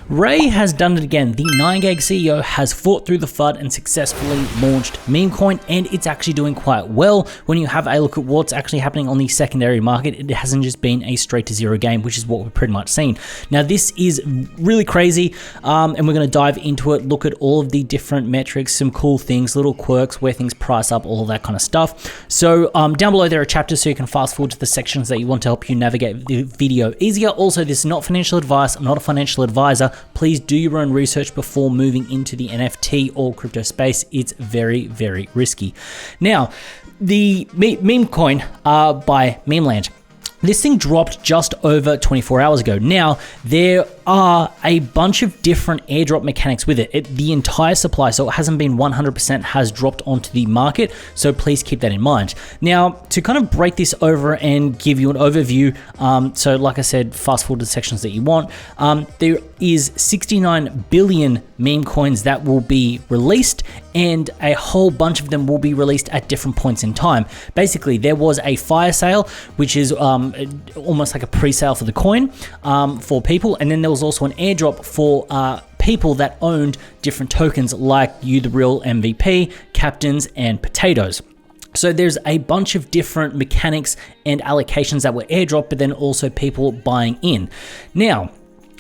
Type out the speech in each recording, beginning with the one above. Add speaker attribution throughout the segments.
Speaker 1: Ray has done it again. The 9gag CEO has fought through the FUD and successfully launched Memecoin, and it's actually doing quite well. When you have a look at what's actually happening on the secondary market, it hasn't just been a straight to zero game, which is what we've pretty much seen. Now, this is really crazy, and we're going to dive into it, look at all of the different metrics, some cool things, little quirks, where things price up, all of that kind of stuff. So down below there are chapters, so you can fast forward to the sections that you want to help you navigate the video easier. Also, this is not financial advice. I'm not a financial advisor. Please do your own research before moving into the NFT or crypto space. It's very, very risky. Now, the Memecoin by Memeland. This thing dropped just over 24 hours ago. Now, there are a bunch of different airdrop mechanics with it. The entire supply, so it hasn't been 100%, has dropped onto the market, so please keep that in mind. Now, to kind of break this over and give you an overview, so like I said, fast forward to the sections that you want, there is 69 billion meme coins that will be released, and a whole bunch of them will be released at different points in time. Basically, there was a fire sale, which is almost like a pre-sale for the coin for people, and then there was also an airdrop for people that owned different tokens like You The Real MVP, Captains, and Potatoes. So there's a bunch of different mechanics and allocations that were airdropped, but then also people buying in. Now,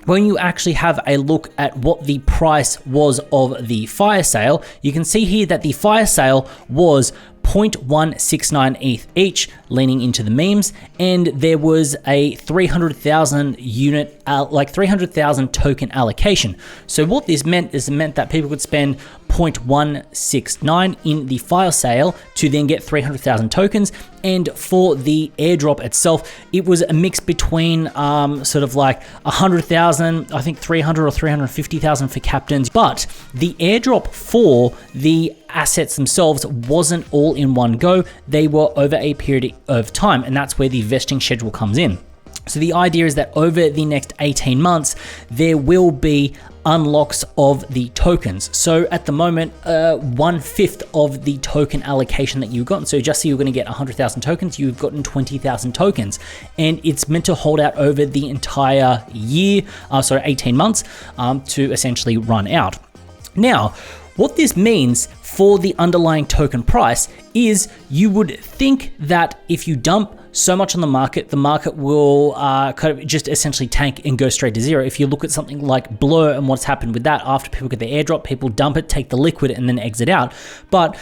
Speaker 1: when you actually have a look at what the price was of the fire sale, you can see here that the fire sale was 0.169 ETH each, leaning into the memes, and there was a 300,000 unit, 300,000 token allocation. So what this meant is it meant that people could spend 0.169 in the fire sale to then get 300,000 tokens. And for the airdrop itself, it was a mix between sort of like 100,000, I think 300 or 350,000 for captains. But the airdrop for the assets themselves wasn't all in one go. They were over a period of time, and that's where the vesting schedule comes in. So the idea is that over the next 18 months, there will be unlocks of the tokens. So at the moment, 1/5 of the token allocation that you've gotten. So just so you're going to get 100,000 tokens, you've gotten 20,000 tokens, and it's meant to hold out over the entire year, 18 months, to essentially run out. Now, what this means for the underlying token price is you would think that if you dump so much on the market will kind of just essentially tank and go straight to zero. If you look at something like Blur and what's happened with that, after people get the airdrop, people dump it, take the liquid, and then exit out. But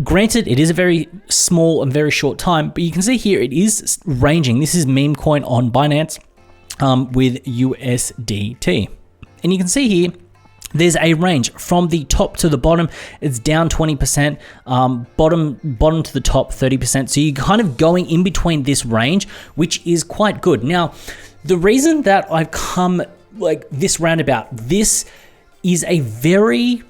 Speaker 1: granted, it is a very small and very short time, but you can see here it is ranging. This is Memecoin on Binance with USDT. And you can see here, there's a range from the top to the bottom. It's down 20%, bottom to the top 30%. So you're kind of going in between this range, which is quite good. Now, the reason that I've come like this roundabout, this is a very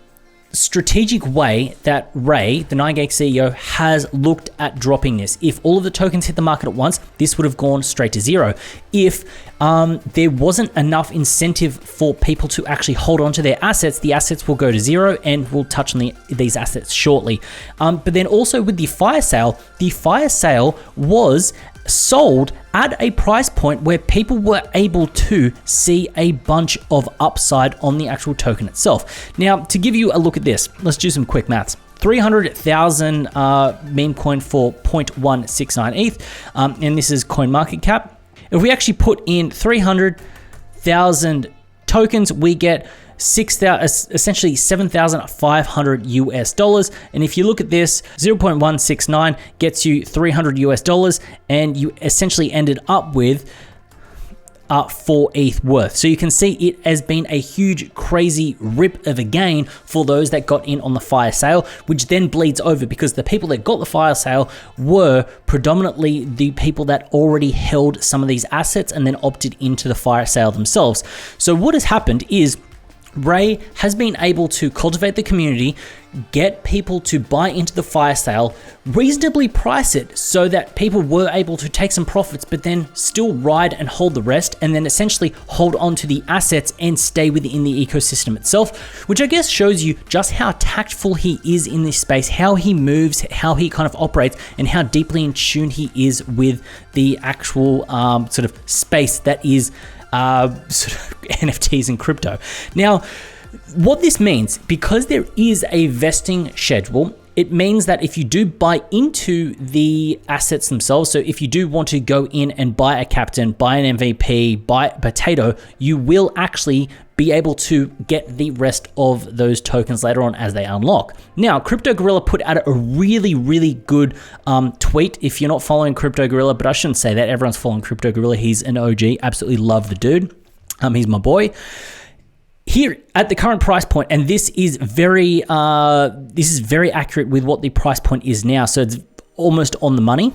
Speaker 1: strategic way that Ray, the 9gag CEO, has looked at dropping this. If all of the tokens hit the market at once, this would have gone straight to zero. If there wasn't enough incentive for people to actually hold on to their assets, the assets will go to zero, and we'll touch on these assets shortly. But then also with the fire sale was sold at a price point where people were able to see a bunch of upside on the actual token itself. Now, to give you a look at this, let's do some quick maths. 300,000 meme coin for 0.169 ETH, and this is coin market cap. If we actually put in 300,000 tokens, we get essentially $7,500 US. And if you look at this, 0.169 gets you $300 US, and you essentially ended up with 4 ETH worth. So you can see it has been a huge, crazy rip of a gain for those that got in on the fire sale, which then bleeds over because the people that got the fire sale were predominantly the people that already held some of these assets and then opted into the fire sale themselves. So what has happened is Ray has been able to cultivate the community, get people to buy into the fire sale, reasonably price it so that people were able to take some profits, but then still ride and hold the rest, and then essentially hold on to the assets and stay within the ecosystem itself, which I guess shows you just how tactful he is in this space, how he moves, how he kind of operates, and how deeply in tune he is with the actual sort of space that is sort of NFTs and crypto. Now, what this means, because there is a vesting schedule, it means that if you do buy into the assets themselves, so if you do want to go in and buy a captain, buy an MVP, buy a potato, you will actually be able to get the rest of those tokens later on as they unlock. Now, Crypto Gorilla put out a really, really good tweet. If you're not following Crypto Gorilla, but I shouldn't say that, everyone's following Crypto Gorilla. He's an OG, absolutely love the dude. He's my boy. Here at the current price point, and this is very accurate with what the price point is now, so it's almost on the money.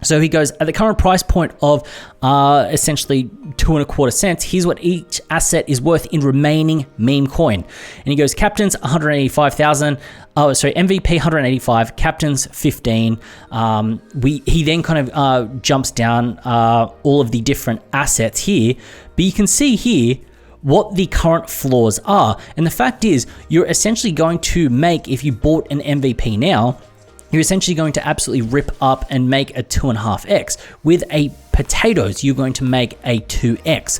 Speaker 1: So he goes, at the current price point of essentially 2.25 cents, here's what each asset is worth in remaining meme coin. And he goes, captains 185,000. MVP 185, captains 15. He then kind of jumps down all of the different assets here, but you can see here what the current floors are. And the fact is, you're essentially going to make, if you bought an MVP now, you're essentially going to absolutely rip up and make a 2.5x. With a potatoes, you're going to make a 2x.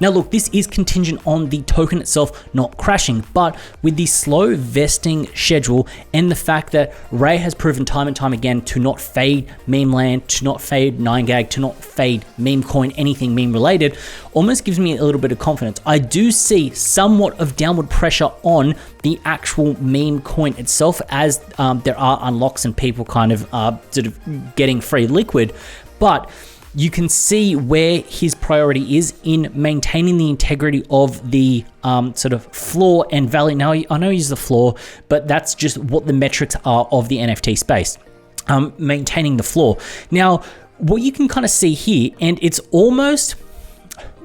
Speaker 1: Now look, this is contingent on the token itself not crashing, but with the slow vesting schedule and the fact that Ray has proven time and time again to not fade Memeland, to not fade 9gag, to not fade Memecoin, anything meme related, almost gives me a little bit of confidence. I do see somewhat of downward pressure on the actual meme coin itself as there are unlocks and people kind of sort of getting free liquid, but you can see where his priority is in maintaining the integrity of the sort of floor and value. Now, I know he's the floor, but that's just what the metrics are of the NFT space, maintaining the floor. Now, what you can kind of see here, and it's almost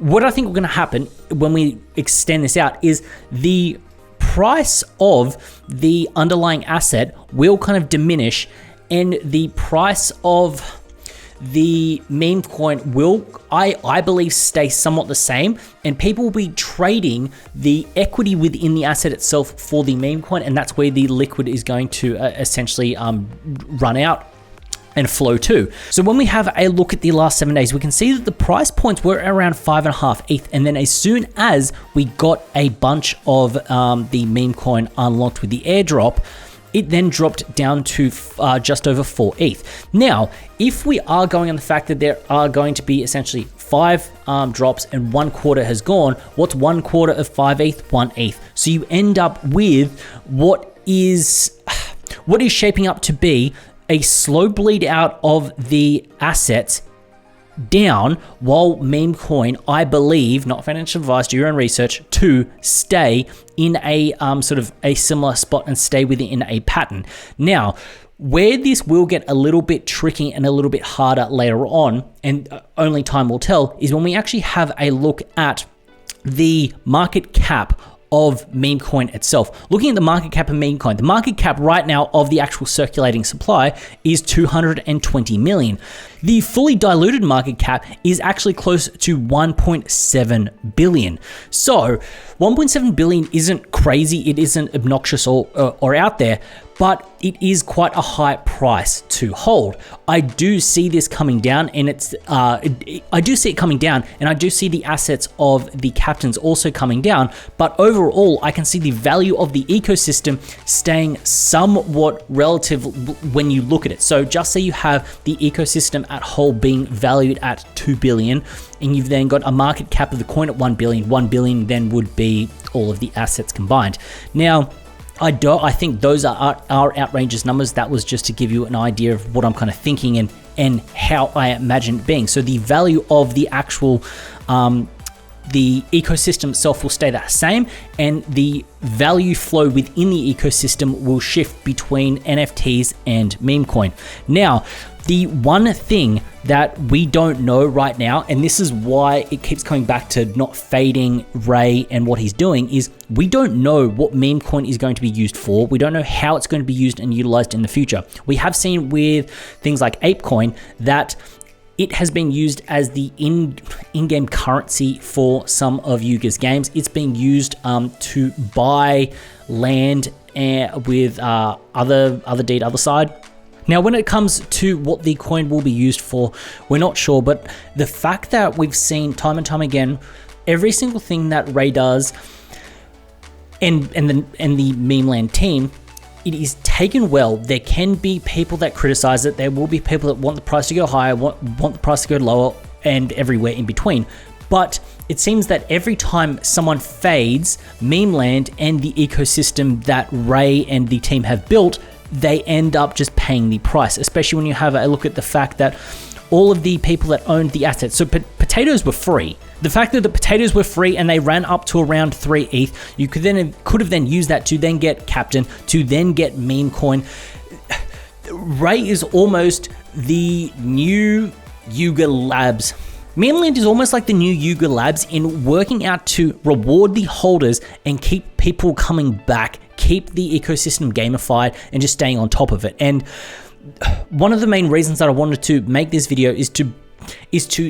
Speaker 1: what I think we're going to happen when we extend this out, is the price of the underlying asset will kind of diminish, and the price of the meme coin will, I believe, stay somewhat the same, and people will be trading the equity within the asset itself for the meme coin, and that's where the liquid is going to essentially run out and flow to. So when we have a look at the last 7 days, we can see that the price points were around 5.5 ETH, and then as soon as we got a bunch of the meme coin unlocked with the airdrop, it then dropped down to just over 4 ETH. Now, if we are going on the fact that there are going to be essentially 5 drops and 1 quarter has gone, what's 1 quarter of 5 ETH? 1 ETH. So you end up with what is shaping up to be a slow bleed out of the assets down, while Memecoin, I believe, not financial advice, do your own research, to stay in a sort of a similar spot and stay within a pattern. Now, where this will get a little bit tricky and a little bit harder later on, and only time will tell, is when we actually have a look at the market cap of Memecoin itself. Looking at the market cap of Memecoin, the market cap right now of the actual circulating supply is 220 million. The fully diluted market cap is actually close to 1.7 billion. So 1.7 billion isn't crazy, it isn't obnoxious or out there, but it is quite a high price to hold. I do see this coming down, and I do see it coming down, and I do see the assets of the captains also coming down, but overall, I can see the value of the ecosystem staying somewhat relative when you look at it. So just say you have the ecosystem at whole being valued at 2 billion, and you've then got a market cap of the coin at 1 billion. 1 billion then would be all of the assets combined. Now, I think those are outrageous numbers. That was just to give you an idea of what I'm kind of thinking and how I imagine it being. So the value of the actual the ecosystem itself will stay the same, and the value flow within the ecosystem will shift between NFTs and Memecoin. Now, the one thing that we don't know right now, and this is why it keeps coming back to not fading Ray and what he's doing, is we don't know what Memecoin is going to be used for. We don't know how it's going to be used and utilized in the future. We have seen with things like ApeCoin that it has been used as the in-game currency for some of Yuga's games. It's being used to buy land with other side. Now, when it comes to what the coin will be used for, we're not sure, but the fact that we've seen time and time again every single thing that Ray does and the Memeland team, it is taken well. There can be people that criticize it. There will be people that want the price to go higher, want the price to go lower, and everywhere in between. But it seems that every time someone fades Memeland and the ecosystem that Ray and the team have built, they end up just paying the price, especially when you have a look at the fact that all of the people that owned the assets, so potatoes were free. The fact that the potatoes were free and they ran up to around 3 ETH, you could have then used that to then get Captain, to then get Memecoin. Ray is almost the new Yuga Labs. Memeland is almost like the new Yuga Labs in working out to reward the holders and keep people coming back, keep the ecosystem gamified, and just staying on top of it. And one of the main reasons that I wanted to make this video is to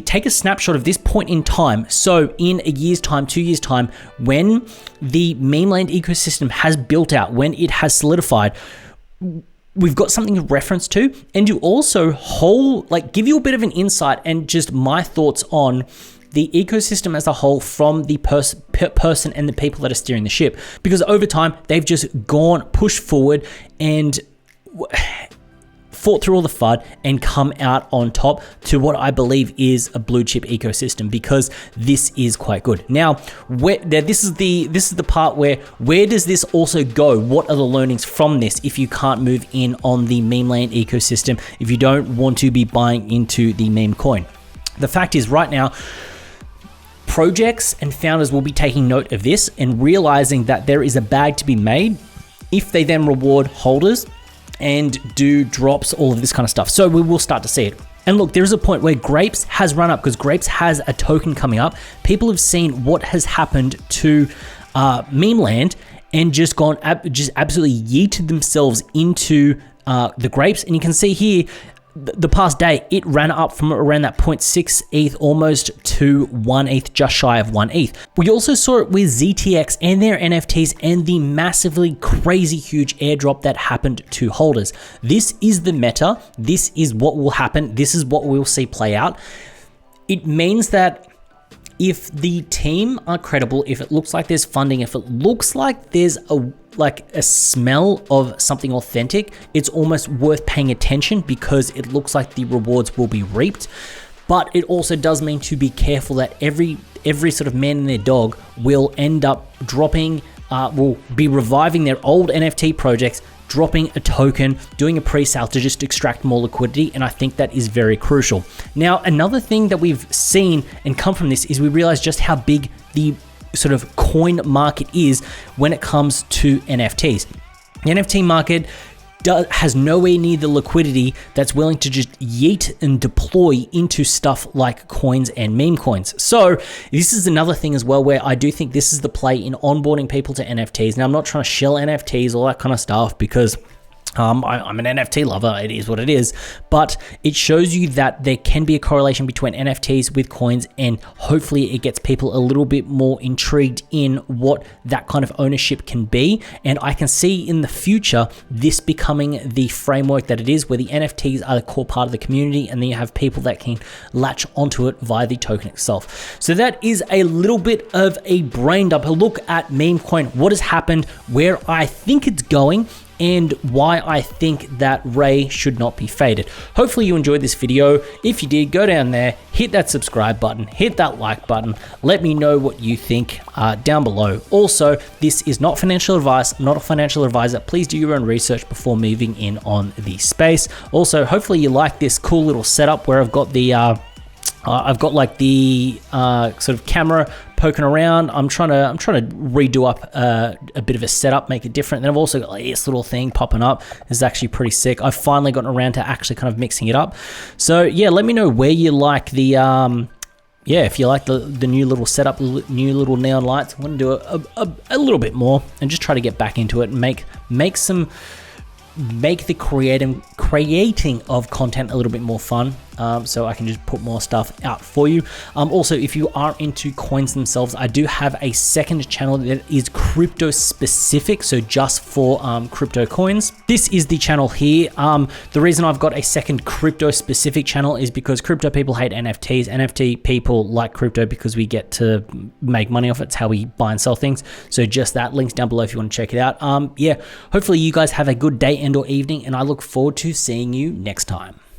Speaker 1: take a snapshot of this point in time. So in a year's time, 2 years time, when the Memeland ecosystem has built out, when it has solidified, we've got something to reference to, and to also give you a bit of an insight and just my thoughts on the ecosystem as a whole from the person and the people that are steering the ship. Because over time, they've just pushed forward and fought through all the FUD and come out on top to what I believe is a blue chip ecosystem, because this is quite good. Now, this is the part where does this also go? What are the learnings from this if you can't move in on the Memeland ecosystem, if you don't want to be buying into the Memecoin? The fact is, right now, projects and founders will be taking note of this and realizing that there is a bag to be made if they then reward holders and do drops, all of this kind of stuff. So we will start to see it. And look, there is a point where Grapes has run up, because Grapes has a token coming up. People have seen what has happened to Memeland and just absolutely yeeted themselves into the Grapes. And you can see here, the past day, it ran up from around that 0.6 ETH almost to 1 ETH, just shy of 1 ETH. We also saw it with ZTX and their NFTs and the massively crazy huge airdrop that happened to holders. This is the meta. This is what will happen. This is what we'll see play out. It means that if the team are credible, if it looks like there's funding, if it looks like there's a smell of something authentic, it's almost worth paying attention, because it looks like the rewards will be reaped. But it also does mean to be careful that every sort of man and their dog will end up dropping, will be reviving their old NFT projects, dropping a token, doing a pre-sale to just extract more liquidity, and I think that is very crucial. Now, another thing that we've seen and come from this is we realize just how big the sort of coin market is when it comes to NFTs. The NFT market has nowhere near the liquidity that's willing to just yeet and deploy into stuff like coins and meme coins. So this is another thing as well where I do think this is the play in onboarding people to NFTs. Now, I'm not trying to shill NFTs, all that kind of stuff, because I'm an NFT lover, it is what it is, but it shows you that there can be a correlation between NFTs with coins, and hopefully it gets people a little bit more intrigued in what that kind of ownership can be. And I can see in the future this becoming the framework that it is, where the NFTs are the core part of the community, and then you have people that can latch onto it via the token itself. So that is a little bit of a brain dump, a look at Memecoin, what has happened, where I think it's going, and why I think that Ray should not be faded. Hopefully you enjoyed this video. If you did, go down there, hit that subscribe button, hit that like button. Let me know what you think down below. Also, this is not financial advice, I'm not a financial advisor. Please do your own research before moving in on the space. Also, hopefully you like this cool little setup where I've got the sort of camera poking around. I'm trying to redo up a bit of a setup, make it different. Then I've also got this little thing popping up. This is actually pretty sick. I've finally gotten around to actually kind of mixing it up. So yeah, let me know where you like the if you like the new little setup, new little neon lights. I'm gonna do a little bit more and just try to get back into it and make the creating of content a little bit more fun. so I can just put more stuff out for you. Also, if you are into coins themselves, I do have a second channel that is crypto specific, so just for crypto coins. This is the channel here. The reason I've got a second crypto specific channel is because crypto people hate NFTs. NFT people like crypto because we get to make money off it. It's how we buy and sell things. So just that, links down below if you want to check it out. Yeah, hopefully you guys have a good day and or evening, and I look forward to seeing you next time.